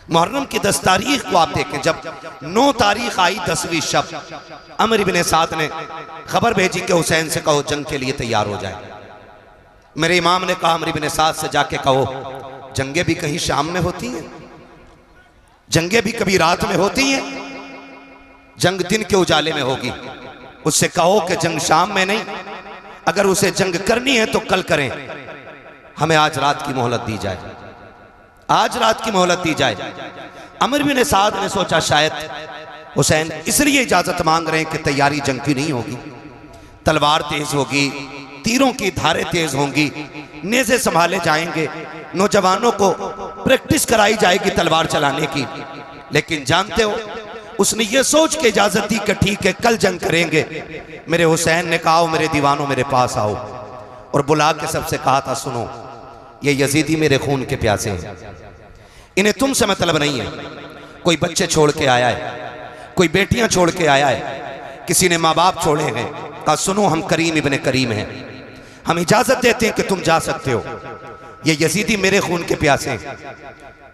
मुहर्रम की 10 तारीख को आप देखें, जब 9 तारीख आई 10वीं शब, अमर इब्न साद ने खबर भेजी कि हुसैन से कहो जंग के लिए तैयार हो जाए। मेरे इमाम ने कहा अमर इब्न साद से जाके कहो जंगे भी कहीं शाम में होती हैं, जंगे भी कभी रात में होती हैं, जंग दिन के उजाले में होगी। उससे कहो कि जंग शाम में नहीं, अगर उसे जंग करनी है तो कल करें, हमें आज रात की मोहलत दी जाए, आज रात की मोहलत दी जाए। अमर बिन साद ने सोचा शायद हुसैन इसलिए इजाजत मांग रहे हैं कि तैयारी जंग की नहीं होगी, तलवार तेज होगी, तीरों की धारें तेज होंगी, नेज़े संभाले जाएंगे, नौजवानों को प्रैक्टिस कराई जाएगी तलवार चलाने की। लेकिन जानते हो उसने ये सोच के इजाजत दी कि ठीक है कल जंग करेंगे। मेरे हुसैन ने कहा मेरे दीवानों मेरे पास आओ, और बुला के सबसे कहा था सुनो ये यजीदी मेरे खून के प्यासे हैं, इन्हें तुमसे मतलब नहीं है। कोई बच्चे छोड़ के आया है, कोई बेटियां छोड़ के आया है, किसी ने माँ बाप छोड़े हैं। कहा सुनो हम करीम इब्ने करीम हैं, हम इजाजत देते हैं कि तुम जा सकते हो, ये यजीदी मेरे खून के प्यासे हैं,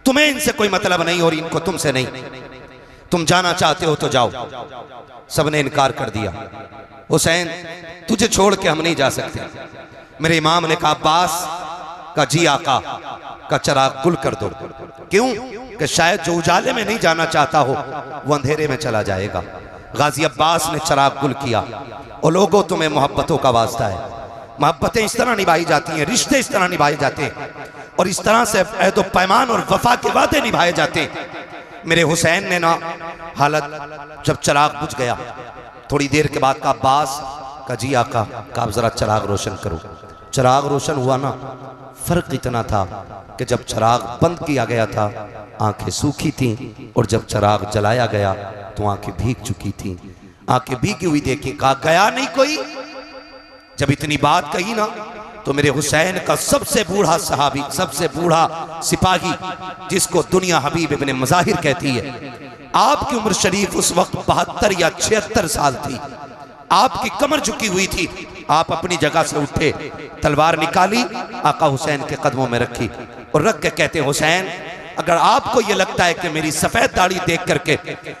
तुम्हें इनसे कोई मतलब नहीं और इनको तुमसे नहीं, तुम जाना चाहते हो तो जाओ। सबने इनकार कर दिया, हुसैन तुझे छोड़ के हम नहीं जा सकते। मेरे इमाम ने कहा अब्बास का जी आका का चराग गुल कर दो। क्यों? कि शायद जो उजाले में नहीं जाना चाहता हो वो अंधेरे में चला जाएगा। गाजी अब्बास ने चराग गुल किया। और लोगों तुम्हें मोहब्बतों का वास्ता है, मोहब्बतें इस तरह निभाई जाती हैं, रिश्ते इस तरह निभाए जाते हैं, और इस तरह से अहद व पैमान और वफा के वादे निभाए जाते हैं। मेरे हुसैन ने ना हालत जब चराग बुझ गया, थोड़ी देर के बाद का अब्बास का जी आका का जरा चराग रोशन करो। चराग रोशन हुआ ना, फर्क इतना था कि जब चराग बंद किया गया था आंखें सूखी थीं, और जब चराग जलाया गया तो आंखें भीग चुकी थीं। आंखें भीगी हुई देखी, कहा गया नहीं कोई। जब इतनी बात कही ना तो मेरे हुसैन का सबसे बूढ़ा सहाबी, सबसे बूढ़ा सिपाही, जिसको दुनिया हबीब इब्ने मज़ाहिर कहती है, आपकी उम्र शरीफ उस वक्त 72 या 76 साल थी, आपकी कमर झुकी हुई थी, आप अपनी जगह से उठे, तलवार निकाली, आका हुसैन के कदमों में रखी और रख के कहते हुसैन अगर आपको यह लगता है कि मेरी सफेद दाढ़ी देख करके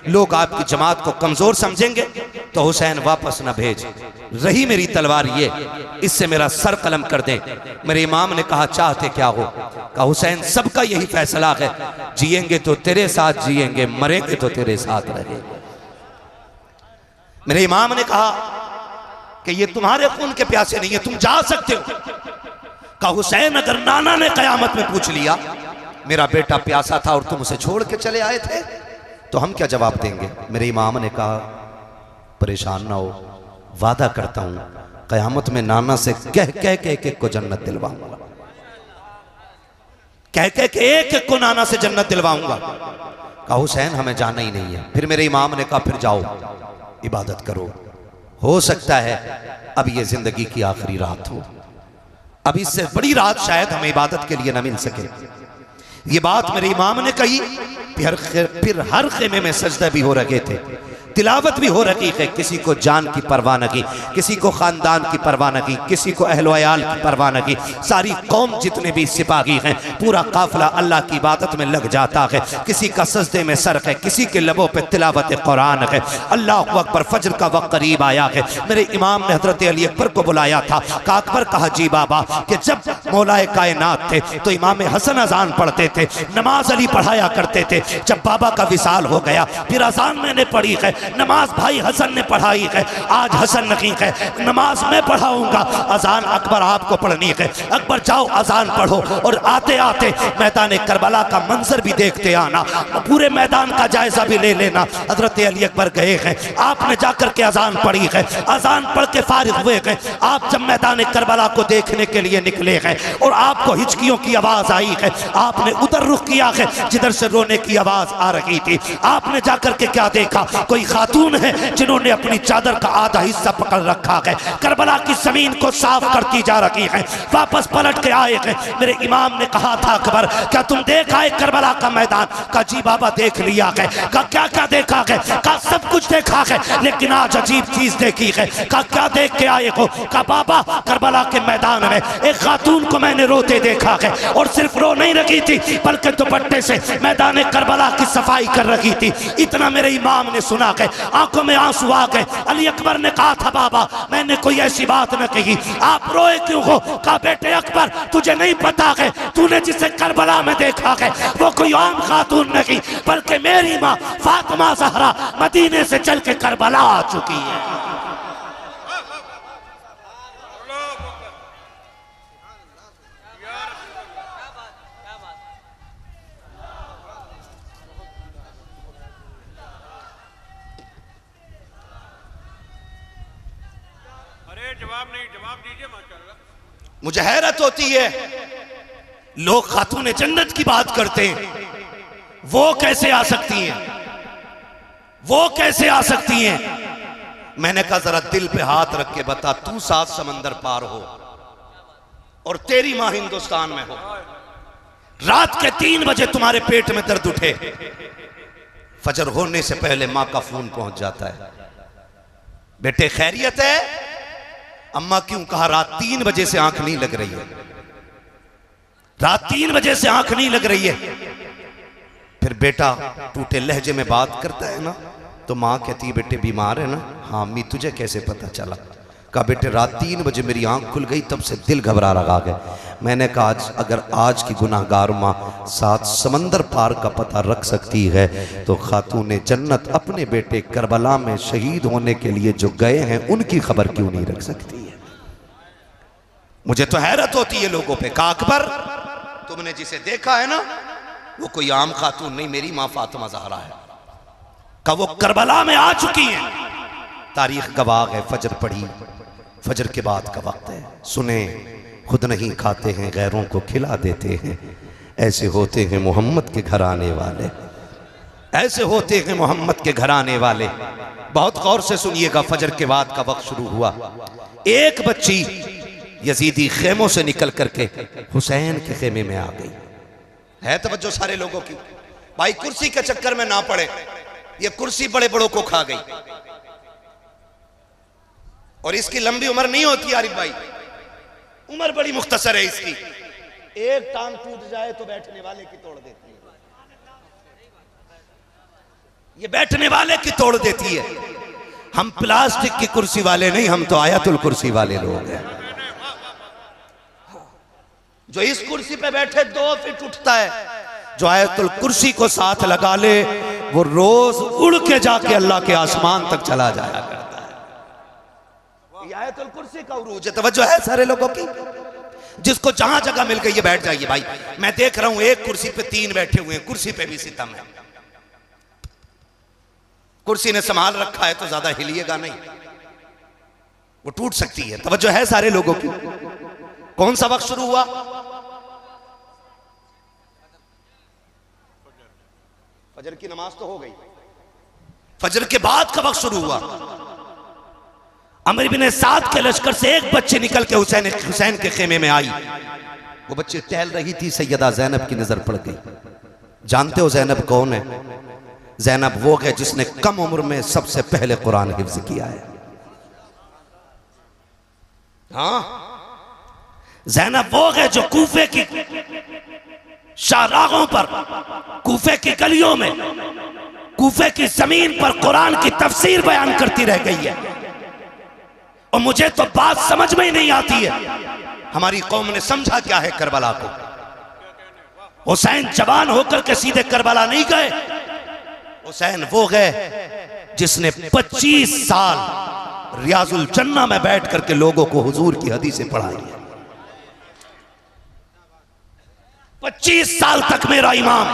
लोग आपकी जमात को कमजोर समझेंगे तो हुसैन वापस न भेज, रही मेरी तलवार ये, इससे मेरा सर कलम कर दे। मेरे इमाम ने कहा चाहते क्या हो? कहा हुसैन सबका यही फैसला है, जिएंगे तो तेरे साथ जिएंगे, मरेंगे तो तेरे साथ रहेंगे। मेरे इमाम ने कहा कि ये तुम्हारे खून के प्यासे नहीं है, तुम जा सकते हो। कहा हुसैन अगर नाना ने कयामत में पूछ लिया मेरा बेटा प्यासा था और तुम उसे छोड़ के चले आए थे तो हम क्या जवाब देंगे? मेरे इमाम ने कहा परेशान ना हो, वादा करता हूं कयामत में नाना से कह कह के एक एक को जन्नत दिलवाऊंगा, कह कह के एक एक को नाना से जन्नत दिलवाऊंगा। कहा हुसैन हमें जाना ही नहीं है। फिर मेरे इमाम ने कहा फिर जाओ इबादत करो, हो सकता है अब ये जिंदगी की आखिरी रात हो, अब इससे बड़ी रात शायद हमें इबादत के लिए न मिल सके। ये बात मेरे इमाम ने कही। फिर हर खेमे में सजदा भी हो रहे थे, तिलावत भी हो रही है। किसी को जान की परवाह न की, किसी को खानदान की परवाह न की, किसी को अहलो अयाल की परवाह न की। सारी कौम जितने भी सिपाही हैं पूरा काफिला अल्लाह की इबादत में लग जाता है। किसी का सजदे में सर है, किसी के लबों पे तिलावत कुरान है। अल्लाह अकबर, फजर का वक्त करीब आया है। मेरे इमाम ने हजरत अली अकबर को बुलाया था। का अकबर कहा जी बाबा कि जब मौलाए कायनात थे तो इमाम हसन अजान पढ़ते थे, नमाज अली पढ़ाया करते थे। जब बाबा का विसाल हो गया फिर अजान मैंने पढ़ी है, नमाज भाई हसन ने पढ़ाई है। आज हसन नहीं है, नमाज मैं पढ़ाऊंगा, अजान अकबर आपको पढ़नी है। अकबर जाओ अजान पढ़ो और आते आते मैदान करबला का मंजर भी देखते आना, पूरे मैदान का जायजा भी ले लेना। हजरत अली अकबर गए हैं, आपने जाकर के अजान पढ़ी है, अजान पढ़ के फारिग हुए हैं। आप जब मैदान करबला को देखने के लिए निकले हैं और आपको हिचकियों की आवाज आई है, आपने उधर रुख किया है जिधर से रोने की आवाज आ रही थी। आपने जाकर के क्या देखा? कोई खातून है जिन्होंने अपनी चादर का आधा हिस्सा पकड़ रखा है, करबला की जमीन को साफ करती जा रही है, वापस पलट के आए हैं। मेरे इमाम ने कहा था अकबर क्या तुम देख आए करबला का मैदान? कहा जी बाबा देख लिया है। कहा क्या क्या देखा है? कहा सब कुछ देखा है, लेकिन आज अजीब चीज देखी है। कहा क्या देख के आए हो? कहा बाबा करबला के मैदान में एक खातून को मैंने रोते देखा है, और सिर्फ रो नहीं रही थी बल्कि दुपट्टे से मैदान करबला की सफाई कर रही थी। इतना मेरे इमाम ने सुना के आंखों में आंसू आ गए। अली अकबर ने कहा था बाबा मैंने कोई ऐसी बात न कही, आप रोए क्यों हो? कहा बेटे अकबर तुझे नहीं पता है, तूने जिसे करबला में देखा है वो कोई आम खातून नहीं बल्कि मेरी माँ फातिमा ज़हरा मदीने से चल के करबला आ चुकी है। जवाब नहीं, जवाब दीजिए माशाअल्लाह। मुझे हैरत होती है लोग खातून जन्नत की बात करते हैं, वो कैसे आ सकती हैं? वो कैसे आ सकती हैं? मैंने कहा जरा दिल पे हाथ रख के बता, तू 7 समंदर पार हो और तेरी मां हिंदुस्तान में हो, रात के 3 बजे तुम्हारे पेट में दर्द उठे, फजर होने से पहले मां का फोन पहुंच जाता है, बेटे खैरियत है? अम्मा क्यों? कहा रात 3 बजे से आंख नहीं लग रही है, रात 3 बजे से आंख नहीं लग रही है। फिर बेटा टूटे लहजे में बात करता है ना, तो माँ कहती है बेटे बीमार है ना? हाँ अम्मी तुझे कैसे पता चला? कहा बेटे रात 3 बजे मेरी आंख खुल गई, तब से दिल घबरा रहा है। मैंने कहा अगर आज की गुनाहगार माँ 7 समंदर पार का पता रख सकती है तो खातून जन्नत अपने बेटे करबला में शहीद होने के लिए जो गए हैं उनकी खबर क्यों नहीं रख सकती है? मुझे तो हैरत होती है लोगों पे। कहा अकबर तुमने जिसे देखा है ना वो कोई आम खातून नहीं, मेरी माँ फातिमा ज़हरा है। कहा वो करबला में आ चुकी हैं, तारीख गवाह है। फजर पढ़ी, फजर के बाद का वक्त है, सुने खुद नहीं खाते हैं गैरों को खिला देते हैं, ऐसे होते हैं मोहम्मद के घर आने वाले, ऐसे होते हैं मोहम्मद के घर आने वाले। बहुत गौर से सुनिएगा, फजर के बाद का वक्त शुरू हुआ। एक बच्ची यजीदी खेमों से निकल करके हुसैन के खेमे में आ गई। है तवज्जो सारे लोगों की? भाई कुर्सी के चक्कर में ना पड़े, ये कुर्सी बड़े बड़ों को खा गई और इसकी लंबी उम्र नहीं होती आरिफ भाई, उम्र बड़ी मुख्तसर है इसकी। एक टांग टूट जाए तो बैठने वाले की तोड़ देती है, ये बैठने वाले की तोड़ देती है। हम प्लास्टिक की कुर्सी वाले नहीं, हम तो आयतुल कुर्सी वाले लोग हैं। जो इस कुर्सी पे बैठे 2 फीट उठता है, जो आयतुल कुर्सी को साथ लगा ले वो रोज उड़ के जाके अल्लाह के आसमान तक चला जाया करता है। ये आयतुल कुर्सी का उरूज है। तवज्जो है सारे लोगों की? जिसको जहां जगह मिल गई ये बैठ जाइए भाई। मैं देख रहा हूं एक कुर्सी पे 3 बैठे हुए हैं, कुर्सी पे भी सितम है। कुर्सी ने संभाल रखा है तो ज्यादा हिलिएगा नहीं, वो टूट सकती है। तवज्जो है सारे लोगों की? कौन सा वक्त शुरू हुआ? फजर की नमाज तो हो गई, फजर के बाद का वक्त शुरू हुआ। अमर इब्ने साद के लश्कर से एक बच्ची निकल के हुसैन के खेमे में आई। वो बच्ची टहल रही थी, सैयदा ज़ैनब की नजर पड़ गई। जानते हो ज़ैनब कौन है? ज़ैनब वो है जिसने कम उम्र में सबसे पहले कुरान हिफ्ज किया है। हाँ, ज़ैनब वो है जो कूफे की शाहराहों पर, कूफे की गलियों में, कूफे की जमीन पर कुरान की तफसीर बयान करती रह गई है। और मुझे तो बात समझ में ही नहीं आती है, हमारी कौम ने समझा क्या है करबला को? हुसैन जवान होकर के सीधे करबला नहीं गए। हुसैन वो गए जिसने 25 साल रियाजुल जन्ना में बैठ करके लोगों को हुजूर की हदीसें पढ़ाई है। 25 साल तक मेरा इमाम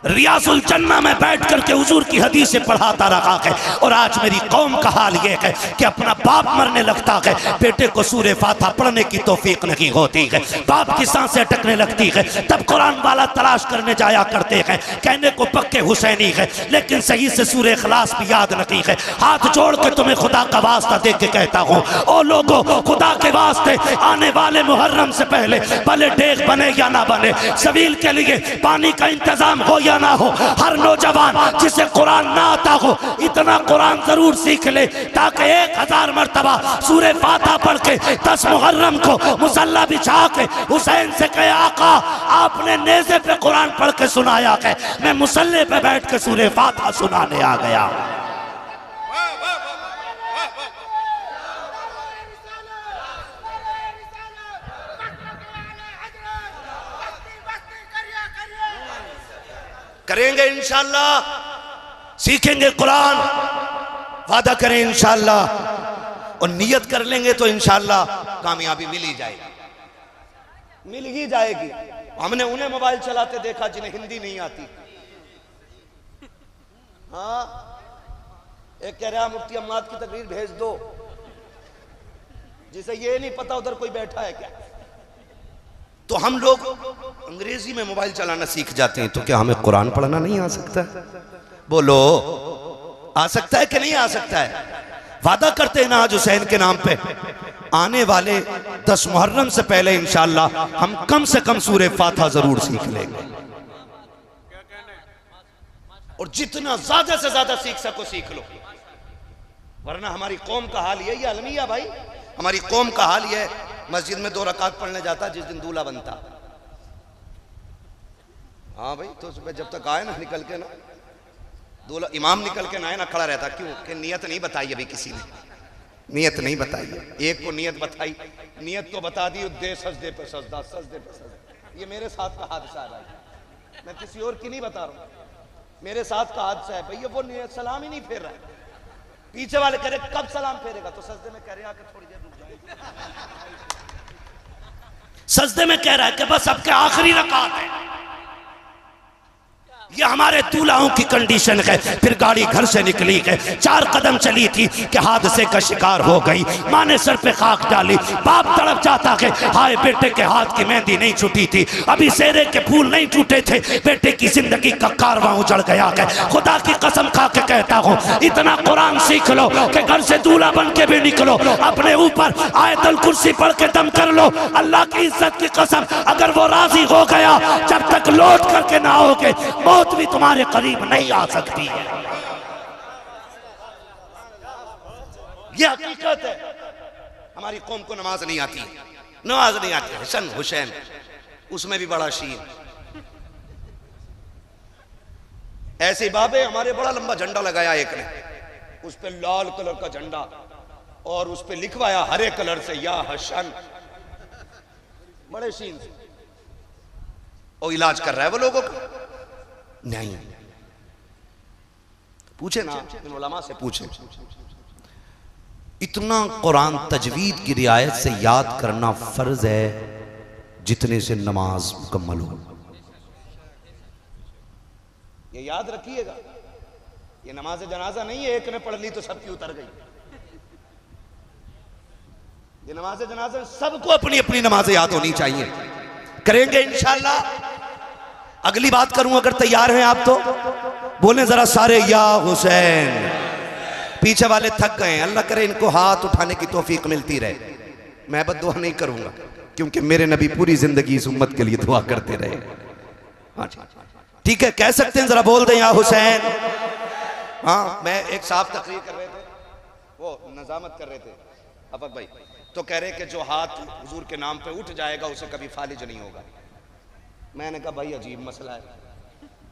रियाजुल जन्ना में बैठ करके हुजूर की हदीसें पढ़ाता रहा है। और आज मेरी कौम का हाल ये है कि अपना बाप मरने लगता है, बेटे को सूरे फातिहा पढ़ने की तौफीक नहीं होती है, बाप की सांसें अटकने लगती है, तब कुरान वाला तलाश करने जाया करते हैं। कहने को पक्के हुसैनी है लेकिन सही से सूरे इखलास भी याद नहीं है। हाथ जोड़ के तुम्हें खुदा का वास्ता दे के कहता हूँ, ओ लोगों, खुदा के वास्ते आने वाले मुहर्रम से पहले भले डेग बने या ना बने, सबील के लिए पानी का इंतजाम हो ना हो, हर नौजवान जिसे कुरान ना आता हो इतना कुरान जरूर सीख ले ताकि 1000 मरतबा सूरे फातिहा पढ़ के 10 मुहर्रम को मुसल्ला बिछा के हुसैन से कहे, आका आपने नेज़े पे कुरान पढ़ के सुनाया है, मैं मुसल्ले पे बैठ के सूरे फातिहा सुनाने आ गया। करेंगे इंशाअल्लाह, सीखेंगे कुरान, वादा करें इंशाअल्लाह, और नियत कर लेंगे तो इंशाअल्लाह कामयाबी मिल ही जाएगी, मिल ही जाएगी। हमने उन्हें मोबाइल चलाते देखा जिन्हें हिंदी नहीं आती। हाँ, एक कह रहा मुफ्ती अम्माद की तकरीर भेज दो, जिसे ये नहीं पता उधर कोई बैठा है क्या। तो हम लोग अंग्रेजी में मोबाइल चलाना सीख जाते हैं, तो क्या हमें कुरान पढ़ना नहीं आ सकता? बोलो, आ सकता है कि नहीं आ सकता है? वादा करते हैं ना आज हुसैन के नाम पे, आने वाले 10 मुहर्रम से पहले इंशाअल्लाह हम कम से कम सूरे फातिहा जरूर सीख लेंगे, और जितना ज्यादा से ज्यादा सीख सको सीख लो, वरना हमारी कौम का हाल यही है अलमिया भाई, हमारी कौम का हाल यह है, मस्जिद में 2 रकात पढ़ने जाता जिस दिन दूल्हा बनता। हाँ भाई, तो सुबह जब तक आए ना निकल के ना, दूल्हा इमाम निकल के ना आए ना, खड़ा रहता। क्यों? कि नियत नहीं बताई अभी किसी ने, नियत नहीं बताई है। एक को नियत बताई, नियत तो बता दी, दे सजदे पे सजदा, सजदे पे सजदा। ये मेरे साथ का हादसा है भाई, मैं किसी और की नहीं बता रहा हूँ, मेरे साथ का हादसा है भैया। वो नियत सलाम ही नहीं फेर रहा है, पीछे वाले कह रहे कब सलाम फेरेगा, तो सजदे में कह रहे आके थोड़ी देर रुक जाए, सजदे में कह रहा है कि बस अब के आखिरी रकात है। ये हमारे दूल्हाओं की कंडीशन है। फिर गाड़ी घर से निकली है, 4 कदम चली थी कि हादसे का शिकार हो गई। माँ ने सर पे खाक डाली, बाप तड़प जाता है, हाय बेटे के हाथ की मेहंदी नहीं छूटी थी, अभी सेहरे के फूल नहीं टूटे थे, बेटे की जिंदगी का कारवां उजड़ गया है। खुदा की कसम खा के कहता हूँ, इतना कुरान सीख लो कि घर से दूल्हा बन के भी निकलो, अपने ऊपर आयतुल कुर्सी पढ़ के दम कर लो। अल्लाह की इज्जत की कसम, अगर वो राजी हो गया, जब तक लौट करके ना आओगे मौत भी तुम्हारे करीब नहीं आ सकती है। यह हकीकत है। हमारी कौम को नमाज नहीं आती, नमाज नहीं आती। हसन हुसैन उसमें भी बड़ा शीन, ऐसे बाबे हमारे बड़ा लंबा झंडा लगाया एक ने, उस पे लाल कलर का झंडा और उस पे लिखवाया हरे कलर से या हसन, बड़े शीन से। और इलाज कर रहा है वो लोगों का। नहीं, पूछे ना इन उलमा से पूछे, इतना कुरान तजवीद की रियायत से याद करना फर्ज है जितने से नमाज मुकम्मल हो। ये याद रखिएगा, ये नमाज जनाजा नहीं है, एक ने पढ़ ली तो सबकी उतर गई। ये नमाज जनाजा सबको अपनी अपनी नमाजें याद होनी चाहिए। करेंगे इंशाअल्लाह। अगली बात करूं, अगर तैयार हैं आप तो बोलें जरा सारे या हुसैन। पीछे वाले थक गए, अल्लाह करे इनको हाथ उठाने की तौफीक मिलती रहे। मैं बद्दुआ नहीं करूंगा क्योंकि मेरे नबी पूरी जिंदगी इस उम्मत के लिए दुआ करते रहे। हाँ ठीक है, कह सकते हैं, जरा बोल दें या हुसैन। हाँ, मैं एक साहब तकरीर कर रहे थे, वो नजामत कर रहे थे अफक भाई, तो कह रहे कि जो हाथ हुजूर के नाम पे उठ जाएगा उसे कभी फालिज नहीं होगा। मैंने कहा भाई अजीब मसला है,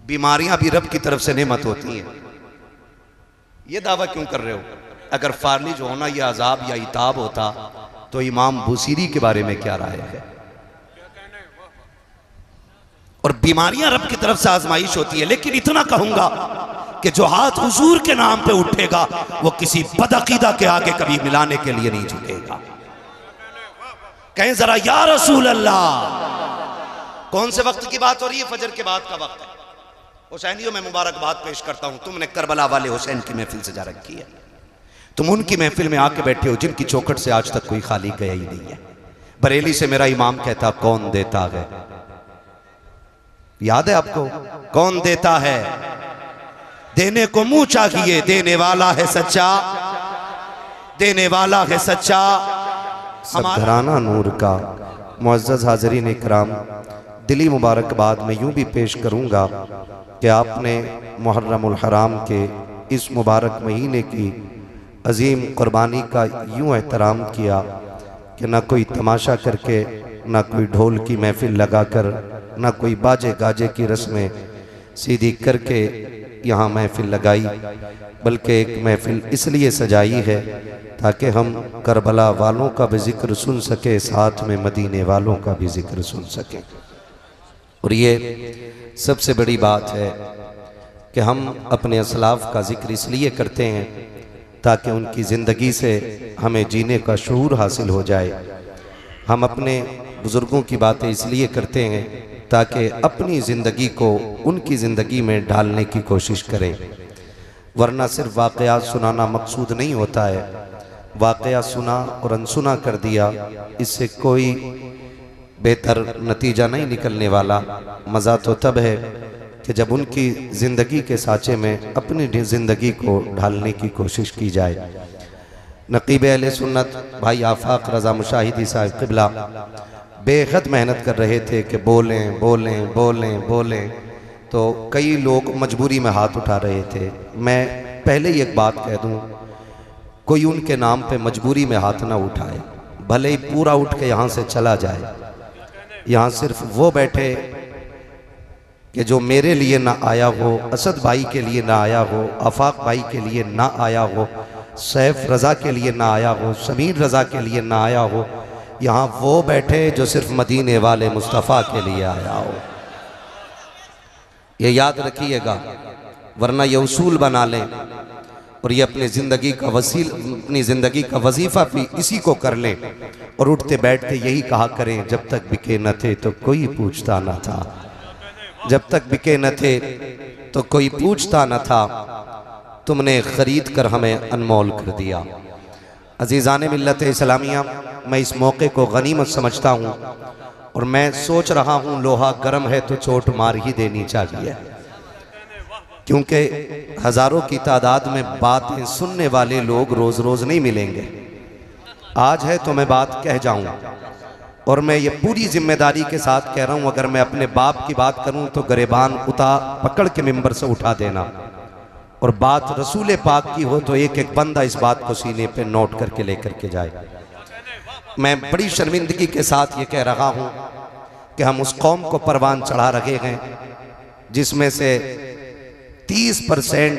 बीमारियां भी रब की तरफ से नेमत होती हैं, ये दावा क्यों कर रहे हो? अगर फालिज होना यह अजाब या इताब होता तो इमाम बुसीरी के बारे में क्या राय है? और बीमारियां रब की तरफ से आजमाइश होती है। लेकिन इतना कहूंगा कि जो हाथ हुजूर के नाम पे उठेगा वो किसी बदअकीदा के आगे कभी मिलाने के लिए नहीं झुकेगा। कहें जरा या रसूल अल्लाह। कौन से वक्त की बात हो रही है? फजर के बाद का वक्त है। हुसैनियों में मुबारकबाद पेश करता हूं, तुमने करबला वाले हुसैन की महफिल सजा रखी है। तुम उनकी महफिल में आके बैठे हो जिनकी चौखट से आज तक कोई खाली गया ही नहीं है। बरेली से मेरा इमाम कहता कौन देता है, याद है आपको? कौन देता है, देने को मुंह चाहिए, देने वाला है सच्चा, देने वाला है सच्चा। सब घराना नूर का। मुअज़्ज़ज़ हाज़रीन इकराम, दिली मुबारकबाद में यूं भी पेश करूंगा कि आपने मुहर्रमुल हराम के इस मुबारक महीने की अजीम कुर्बानी का यूं एहतराम किया कि ना कोई तमाशा करके, ना कोई ढोल की महफिल लगाकर, ना कोई बाजे गाजे की रस्में सीधी करके यहाँ महफिल लगाई, बल्कि एक महफिल इसलिए सजाई है ताकि हम करबला वालों का भी जिक्र सुन सके, साथ में मदीने वालों का भी जिक्र सुन सके। और ये सबसे बड़ी बात है कि हम अपने असलाफ का जिक्र इसलिए करते हैं ताकि उनकी ज़िंदगी से हमें जीने का शऊर हासिल हो जाए। हम अपने बुज़ुर्गों की बातें इसलिए करते हैं ताकि अपनी ज़िंदगी को उनकी ज़िंदगी में ढालने की कोशिश करें, वरना सिर्फ वाक़यात सुनाना मकसूद नहीं होता है। वाक़या सुना और अनसुना कर दिया, इससे कोई बेहतर नतीजा नहीं निकलने वाला। मज़ा तो तब है कि जब उनकी ज़िंदगी के साँचे में अपनी ज़िंदगी को ढालने की कोशिश की जाए। नक़ीब अहले सुन्नत भाई आफाक रज़ा मुशाहिदी साहब क़िबला बेहद मेहनत कर रहे थे कि बोलें बोलें बोलें बोलें, तो कई लोग मजबूरी में हाथ उठा रहे थे। मैं पहले ही एक बात कह दूं, कोई उनके नाम पे मजबूरी में हाथ ना उठाए, भले ही पूरा उठ के यहाँ से चला जाए। यहाँ सिर्फ वो बैठे कि जो मेरे लिए ना आया हो, असद भाई के लिए ना आया हो, आफाक भाई के लिए ना आया हो, सैफ रज़ा के लिए ना आया हो, समीर रज़ा के लिए ना आया हो। यहाँ वो बैठे जो सिर्फ मदीने वाले मुस्तफ़ा के लिए आया हो। ये याद रखिएगा, वरना ये उसूल बना लें और ये अपनी ज़िंदगी का वजीफ़ा भी इसी को कर लें और उठते बैठते यही कहा करें, जब तक बिके न थे तो कोई पूछता न था, जब तक बिके न थे तो कोई पूछता न था, तुमने ख़रीद कर हमें अनमोल कर दिया। अजीज़ान मिल्लत इस्लामिया, मैं इस मौके को गनीमत समझता हूँ और मैं सोच रहा हूँ लोहा गर्म है तो चोट मार ही देनी चाहिए, क्योंकि हज़ारों की तादाद में बातें सुनने वाले लोग रोज़ रोज़ नहीं मिलेंगे। आज है तो मैं बात कह जाऊँ, और मैं ये पूरी जिम्मेदारी के साथ कह रहा हूँ, अगर मैं अपने बाप की बात करूँ तो गरेबान पकड़ के मिंबर से उठा देना, और बात रसूल पाक की हो तो एक एक बंदा इस बात को सीने पे नोट करके लेकर के जाए। मैं बड़ी शर्मिंदगी के साथ ये कह रहा हूँ कि हम उस कौम को परवान चढ़ा रहे हैं जिसमें से 30%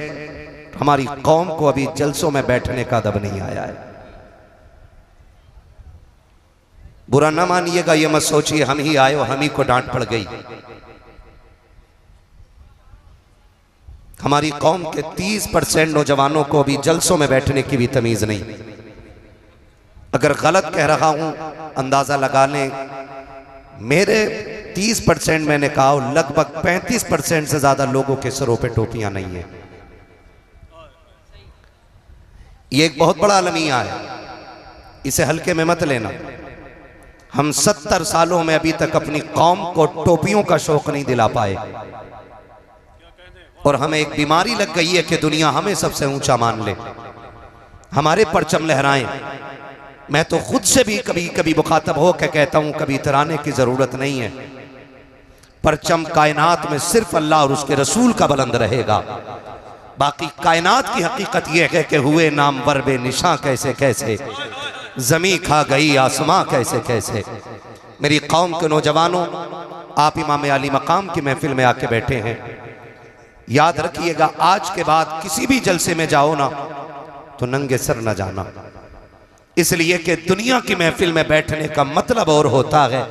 हमारी कौम को अभी जलसों में बैठने का अदब नहीं आया है। बुरा ना मानिएगा, ये मत सोचिए हम ही आए और हम ही को डांट पड़ गई। हमारी कौम के 30% नौजवानों को अभी जलसों में बैठने की भी तमीज नहीं। अगर गलत कह रहा हूं अंदाजा लगा लें, मेरे 30% मैंने कहा, लगभग 35% से ज्यादा लोगों के सरों पे टोपियां नहीं है। ये एक बहुत बड़ा अलमिया है, इसे हल्के में मत लेना। हम 70 सालों में अभी तक अपनी कौम को टोपियों का शौक नहीं दिला पाए, और हमें एक बीमारी लग गई है कि दुनिया हमें सबसे ऊंचा मान ले, हमारे परचम लहराएं। मैं तो खुद से भी कभी कभी मुखातब हो के कहता हूं, कभी इतराने की जरूरत नहीं है। परचम कायनात में सिर्फ अल्लाह और उसके रसूल का बुलंद रहेगा। बाकी कायनात की हकीकत यह है कि हुए नामवर बेनिशां कैसे कैसे, जमी खा गई आसमां कैसे कैसे। मेरी कौम के नौजवानों, आप इमाम अली मकाम की महफिल में आके बैठे हैं, याद रखिएगा आज के बाद किसी भी जलसे में जाओ ना तो नंगे सर न जाना, इसलिए कि दुनिया की महफिल में बैठने का मतलब और होता है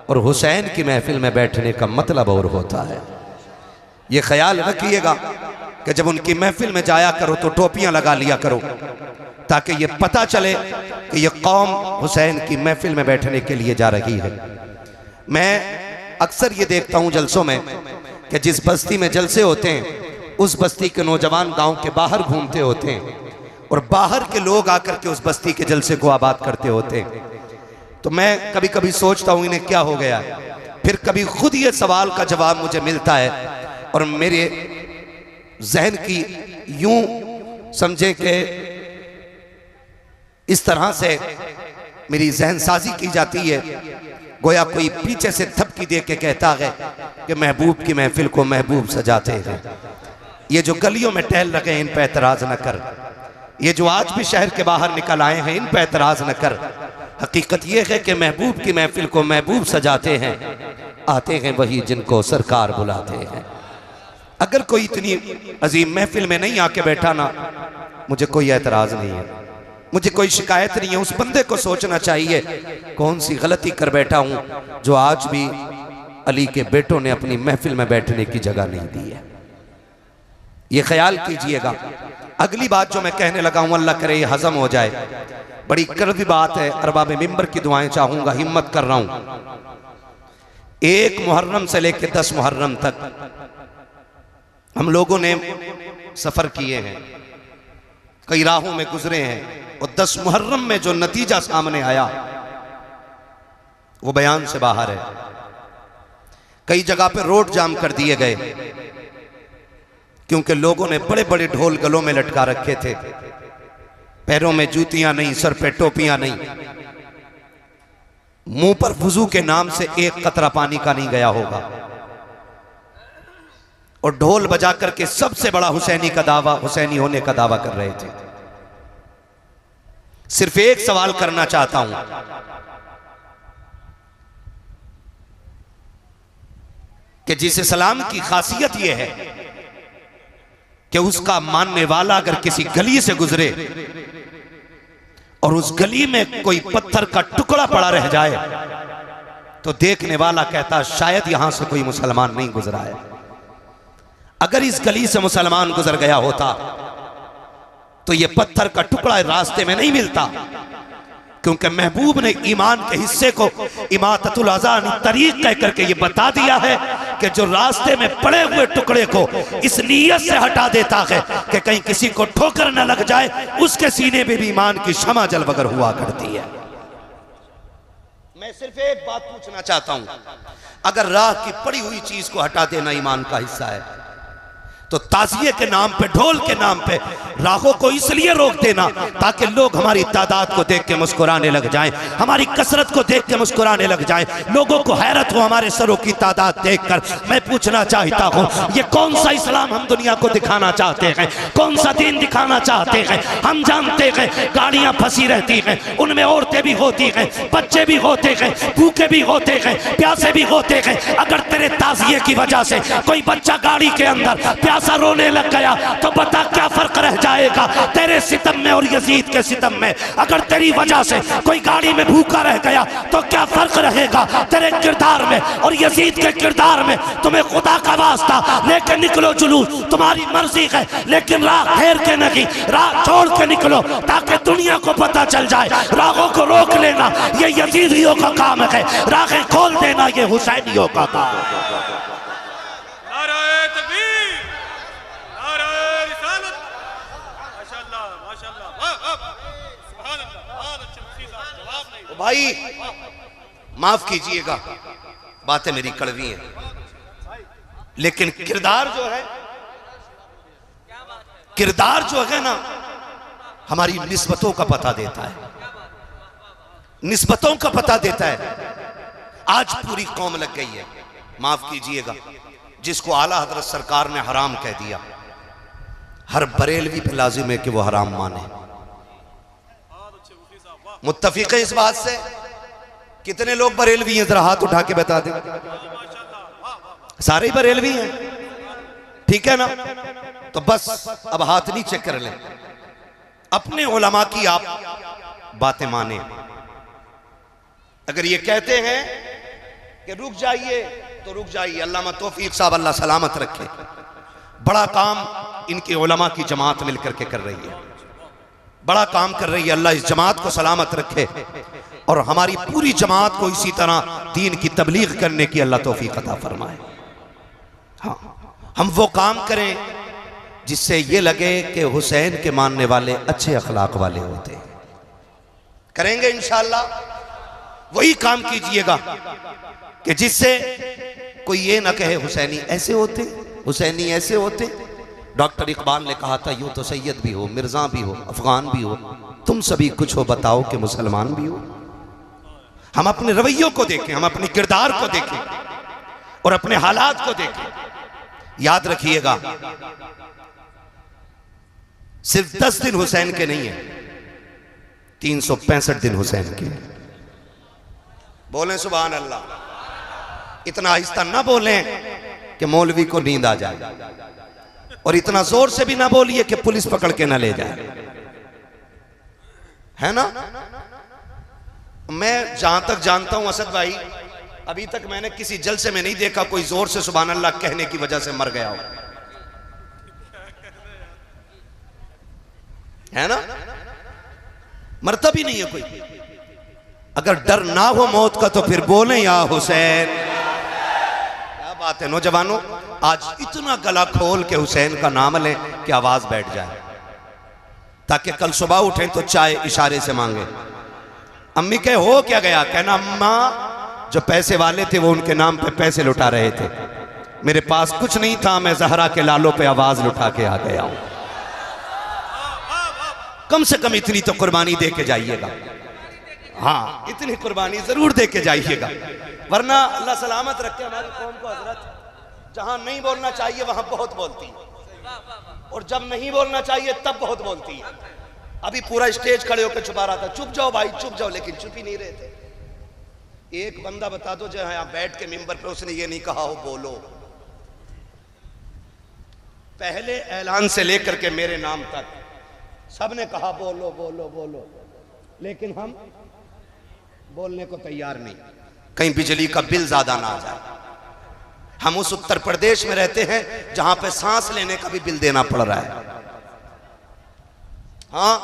और हुसैन की महफिल में बैठने का मतलब और होता है। ये ख्याल रखिएगा कि जब उनकी महफिल में जाया करो तो टोपियां लगा लिया करो, ताकि ये पता चले कि ये कौम हुसैन की महफिल में बैठने के लिए जा रही है। मैं अक्सर ये देखता हूं जलसों में कि जिस बस्ती में जलसे होते हैं उस बस्ती के नौजवान गांव के बाहर घूमते होते हैं और बाहर के लोग आकर के उस बस्ती के जलसे को आबाद करते होते हैं। तो मैं कभी कभी सोचता हूँ इन्हें क्या हो गया, फिर कभी खुद ये सवाल का जवाब मुझे मिलता है और मेरे जहन की यूं समझे कि इस तरह से मेरी जहन साजी की जाती है, गोया कोई पीछे से थपकी दे के कहता है कि महबूब की महफिल को महबूब सजाते हैं। ये जो गलियों में टहल रहे हैं इन पर एतराज न कर, ये जो आज भी शहर के बाहर निकल आए हैं इन पर एतराज न कर। हकीकत ये है कि महबूब की महफिल को महबूब सजाते हैं, आते हैं वही जिनको सरकार बुलाते हैं। अगर कोई इतनी अजीम महफिल में नहीं आके बैठा ना, मुझे कोई एतराज नहीं है, मुझे कोई शिकायत नहीं है। उस बंदे को सोचना चाहिए कौन सी गलती कर बैठा हूं जो आज भी अली के बेटों ने अपनी महफिल में बैठने की जगह नहीं दी है। ये ख्याल कीजिएगा। अगली बात जो मैं कहने लगा हूं, अल्लाह करे ये हजम हो जाए, बड़ी कड़वी बात है, अरबाब मिंबर की दुआएं चाहूंगा, हिम्मत कर रहा हूं। 1 मुहर्रम से लेकर 10 मुहर्रम तक हम लोगों ने सफर किए हैं, कई राहों में गुजरे हैं, और 10 मुहर्रम में जो नतीजा सामने आया वो बयान से बाहर है। कई जगह पे रोड जाम कर दिए गए क्योंकि लोगों ने बड़े बड़े ढोल गलों में लटका रखे थे, पैरों में जूतियां नहीं, सर पे टोपियां नहीं, मुंह पर वुजू के नाम से एक कतरा पानी का नहीं गया होगा, और ढोल बजा करके सबसे बड़ा हुसैनी का दावा, हुसैनी होने का दावा कर रहे थे। सिर्फ एक सवाल करना चाहता हूं, कि जिस इस्लाम की खासियत यह है कि उसका मानने वाला अगर किसी गली से गुजरे और उस गली में कोई पत्थर का टुकड़ा पड़ा रह जाए तो देखने वाला कहता शायद यहां से कोई मुसलमान नहीं गुजरा है। अगर इस गली से मुसलमान गुजर गया होता तो यह पत्थर का टुकड़ा रास्ते में नहीं मिलता, क्योंकि महबूब ने ईमान के हिस्से को इमाततुल अज़ान तरीक कह करके ये बता दिया है कि जो रास्ते में पड़े हुए टुकड़े को इस नीयत से हटा देता है कि कहीं किसी को ठोकर न लग जाए, उसके सीने में भी ईमान की शमा जलवगर हुआ करती है। मैं सिर्फ एक बात पूछना चाहता हूं, अगर राह की पड़ी हुई चीज को हटा देना ईमान का हिस्सा है तो ताज़िये के नाम पे, ढोल के नाम पे राहों को इसलिए रोक देना ताकि लोग हमारी तादाद को देख के मुस्कुराने लग जाएं, हमारी कसरत को देख के मुस्कुराने लग जाएं, लोगों को हैरत हो हमारे सरों की तादाद देखकर। मैं पूछना चाहता हूं, ये कौन सा इस्लाम हम दुनिया को दिखाना चाहते हैं, कौन सा दीन दिखाना चाहते हैं? हम जानते हैं गाड़ियां फंसी रहती हैं, उनमें औरतें भी होती हैं, बच्चे भी होते हैं, भूखे भी होते हैं, प्यासे भी होते हैं। अगर तेरे ताज़िये की वजह से कोई बच्चा गाड़ी के अंदर रोने लग गया तो बता क्या फर्क रह जाएगा तेरे सितम में और यजीद के सितम में? अगर तेरी वजह से कोई गाड़ी में भूखा रह गया तो क्या फर्क रहेगा तेरे किरदार में और यजीद के किरदार में? तुम्हें खुदा का वास्ता लेके निकलो, जुलूस तुम्हारी मर्जी है, लेकिन राह घेर के नहीं, राह छोड़ के निकलो ताकि दुनिया को पता चल जाए। राहों को रोक लेना ये यजीदियों का काम है, राहें खोल देना ये हुसैनियों का काम है। भाई माफ कीजिएगा, बातें मेरी कड़वी हैं, लेकिन किरदार जो है ना हमारी निस्बतों का पता देता है, निस्बतों का पता देता है। आज पूरी कौम लग गई है, माफ कीजिएगा, जिसको आला हजरत सरकार ने हराम कह दिया, हर बरेलवी पे लाजिम है कि वो हराम माने। मुत्तफिक है इस बात से? कितने लोग बरेलवी हैं, जरा हाथ उठा के बता दें। सारे ही बरेलवी हैं, ठीक है ना? तो बस अब हाथ नीचे कर लें, अपने उलमा की आप बातें माने। अगर ये कहते हैं कि रुक जाइए तो रुक जाइए, अल्लामा तौफीक साहब अल्लाह सलामत रखे, बड़ा काम इनके उलमा की जमात मिलकर के कर रही है, बड़ा काम कर रही है। अल्लाह इस जमात को सलामत रखे और हमारी पूरी जमात को इसी तरह दीन की तबलीग करने की अल्लाह तौफीक अता फरमाए। हाँ, हम वो काम करें जिससे ये लगे कि हुसैन के मानने वाले अच्छे अखलाक वाले होते हैं। करेंगे इंशाअल्लाह। वही काम कीजिएगा कि जिससे कोई ये ना कहे हुसैनी ऐसे होते, हुसैनी ऐसे होते। डॉक्टर इकबाल ने कहा था, यूं तो सैयद भी हो, मिर्जा भी हो, अफगान भी हो, तुम सभी कुछ हो, बताओ कि मुसलमान भी हो। हम अपने रवैयों को देखें, हम अपने किरदार को देखें और अपने हालात को देखें। याद रखिएगा, सिर्फ 10 दिन हुसैन के नहीं है, 365 दिन हुसैन के। बोलें सुभान अल्लाह। इतना आहिस्ता ना बोलें कि मौलवी को नींद आ जाए, और इतना जोर से भी ना बोलिए कि पुलिस पकड़ के ना ले जाए, है ना। मैं जहां तक जानता हूं असद भाई, अभी तक मैंने किसी जलसे में नहीं देखा कोई जोर से सुभान अल्लाह कहने की वजह से मर गया हो, है ना। मरता भी नहीं है कोई। अगर डर ना हो मौत का तो फिर बोले या हुसैन। क्या बात है नौजवानों, आज इतना गला खोल के हुसैन का नाम लें कि आवाज बैठ जाए, ताकि कल सुबह उठें तो चाय इशारे से मांगे। अम्मी कहे हो क्या गया, कहना अम्मा जो पैसे वाले थे वो उनके नाम पे पैसे लुटा रहे थे, मेरे पास कुछ नहीं था, मैं जहरा के लालों पे आवाज लुटा के आ गया हूं। कम से कम इतनी तो कुर्बानी दे के जाइएगा। हाँ, इतनी कुर्बानी जरूर दे के जाइएगा, वरना अल्लाह सलामत रखे हमारी कौम को। हजरत जहां नहीं बोलना चाहिए वहां बहुत बोलती है, और जब नहीं बोलना चाहिए तब बहुत बोलती है। अभी पूरा स्टेज खड़े होकर छुपा रहा था, चुप जाओ भाई चुप जाओ, लेकिन चुप ही नहीं रहे थे। एक बंदा बता दो जो यहां बैठ के मिंबर पे उसने ये नहीं कहा हो बोलो। पहले ऐलान से लेकर के मेरे नाम तक सबने कहा बोलो बोलो बोलो, लेकिन हम बोलने को तैयार नहीं, कहीं बिजली का बिल ज्यादा ना आ जाए। हम उस उत्तर प्रदेश में रहते हैं जहां पे सांस लेने का भी बिल देना पड़ रहा है। हाँ,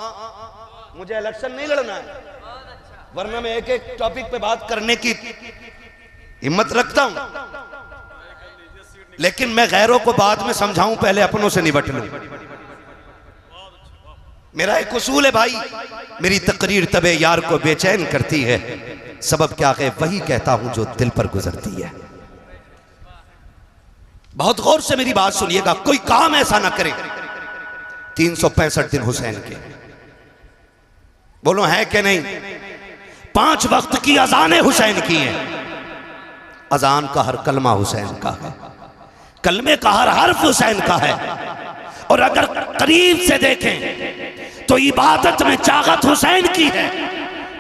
मुझे इलेक्शन नहीं लड़ना है, वरना मैं एक एक टॉपिक पे बात करने की हिम्मत रखता हूं, लेकिन मैं गैरों को बाद में समझाऊं, पहले अपनों से निपट लूं। मेरा एक उसूल है भाई, मेरी तकरीर तबे यार को बेचैन करती है, सबब क्या है वही कहता हूं जो दिल पर गुजरती है। बहुत गौर से मेरी बात सुनिएगा, कोई काम ऐसा ना करे। 365 दिन हुसैन के, बोलो है कि नहीं। 5 वक्त की अजानें हुसैन की हैं, अजान का हर कलमा हुसैन का है, कलमे का हर हर्फ हुसैन का है, और अगर करीब से देखें तो इबादत में चागत हुसैन की है,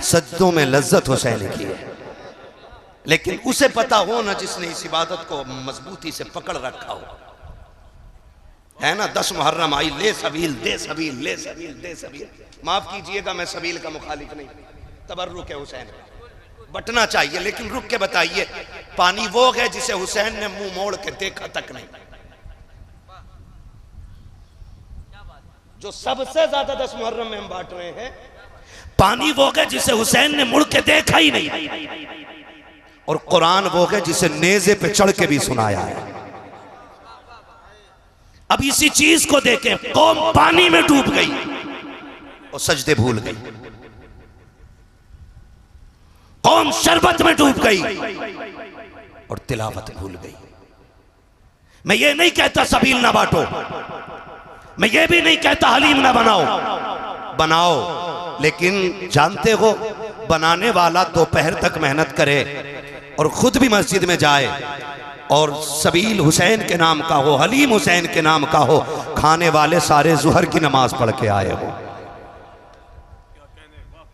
सज्दों में लज्जत हुसैन की है। लेकिन उसे पता हो ना जिसने इस इबादत को मजबूती से पकड़ रखा हो, है ना। 10 मुहर्रम आई, ले सबील दे सबील, ले सबील दे सबील। माफ कीजिएगा मैं सबील का मुखालिफ नहीं, तबर्रुक है हुसैन, बटना चाहिए, लेकिन रुक के बताइए पानी वो है जिसे हुसैन ने मुंह मोड़ के देखा तक नहीं, जो सबसे ज्यादा 10 मुहर्रम में हम बांट रहे हैं। पानी वो है जिसे हुसैन ने मुड़ के देखा ही नहीं, और कुरान वो है जिसे नेज़े पे चढ़ के भी सुनाया है। अब इसी चीज को देखें, कौम पानी में डूब गई और सजदे भूल गई, कौम शरबत में डूब गई और तिलावत भूल गई। मैं ये नहीं कहता सबील ना बांटो, मैं ये भी नहीं कहता हलीम ना बनाओ, बनाओ, लेकिन जानते हो बनाने वाला दोपहर तक मेहनत करे और खुद भी मस्जिद में जाए, और सबील हुसैन के नाम का हो, हलीम हुसैन के नाम का हो, खाने वाले सारे जुहर की नमाज पढ़ के आए हो,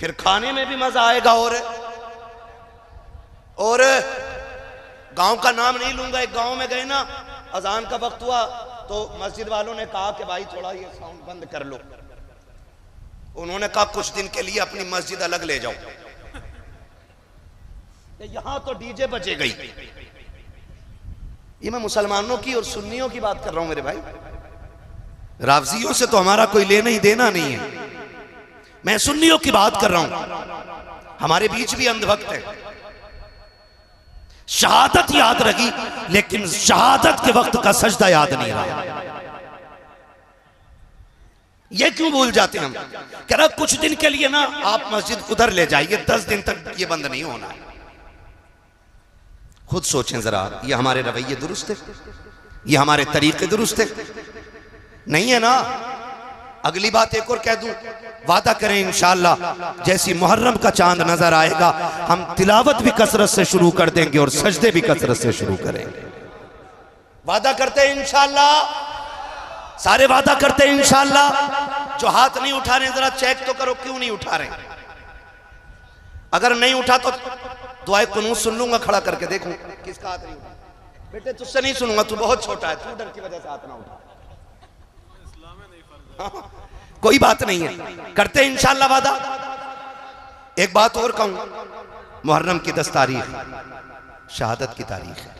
फिर खाने में भी मजा आएगा। और गांव का नाम नहीं लूंगा, एक गांव में गए ना, अजान का वक्त हुआ तो मस्जिद वालों ने कहा कि भाई थोड़ा ये साउंड बंद कर लो। उन्होंने कहा कुछ दिन के लिए अपनी मस्जिद अलग ले जाओ, यहां तो डीजे बजे गई। ये मैं मुसलमानों की और सुन्नियों की बात कर रहा हूं मेरे भाई, रावजियों से तो हमारा कोई लेना ही देना नहीं है। मैं सुन्नियों की बात कर रहा हूं, हमारे बीच भी अंधभक्त है। शहादत याद रही, लेकिन शहादत के वक्त का सजदा याद नहीं रहा। ये क्यों भूल जाते हैं हम? कह रहा कुछ दिन के लिए ना आप मस्जिद उधर ले जाइए, 10 दिन तक ये बंद नहीं होना है। खुद सोचें जरा, ये हमारे रवैये दुरुस्त है? ये हमारे तरीके दुरुस्त है? नहीं है ना। अगली बात एक और कह दूं, वादा करें इंशाअल्लाह जैसी मुहर्रम का चांद नजर आएगा हम तिलावत भी कसरत से शुरू कर देंगे और सजदे भी कसरत से शुरू करेंगे। वादा करते हैं इंशाअल्लाह, सारे वादा करते हैं इंशाअल्लाह। जो हाथ नहीं उठा रहे जरा चेक तो करो क्यों नहीं उठा रहे। अगर नहीं उठा तो दुआए कुनूत सुन लूंगा, खड़ा करके देखूं किसका हाथ नहीं उठा। बेटे तुझसे नहीं सुनूंगा, तू बहुत छोटा है, तू डर की वजह से हाथ ना उठा। कोई बात नहीं है, करते हैं इंशाअल्लाह वादा। एक बात और कहूं, मुहर्रम की 10 तारीख शहादत की तारीख है।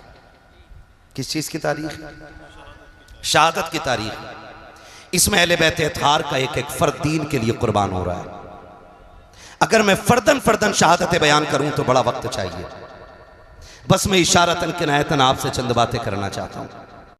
किस चीज की तारीख? शहादत की तारीख। इसमें अहले बैत अत्हार का एक एक फर्द दीन के लिए कुर्बान हो रहा है। अगर मैं फर्दन फर्दन शहादतें बयान करूं तो बड़ा वक्त चाहिए। बस मैं इशारतन किनायतन आपसे चंद बातें करना चाहता हूं।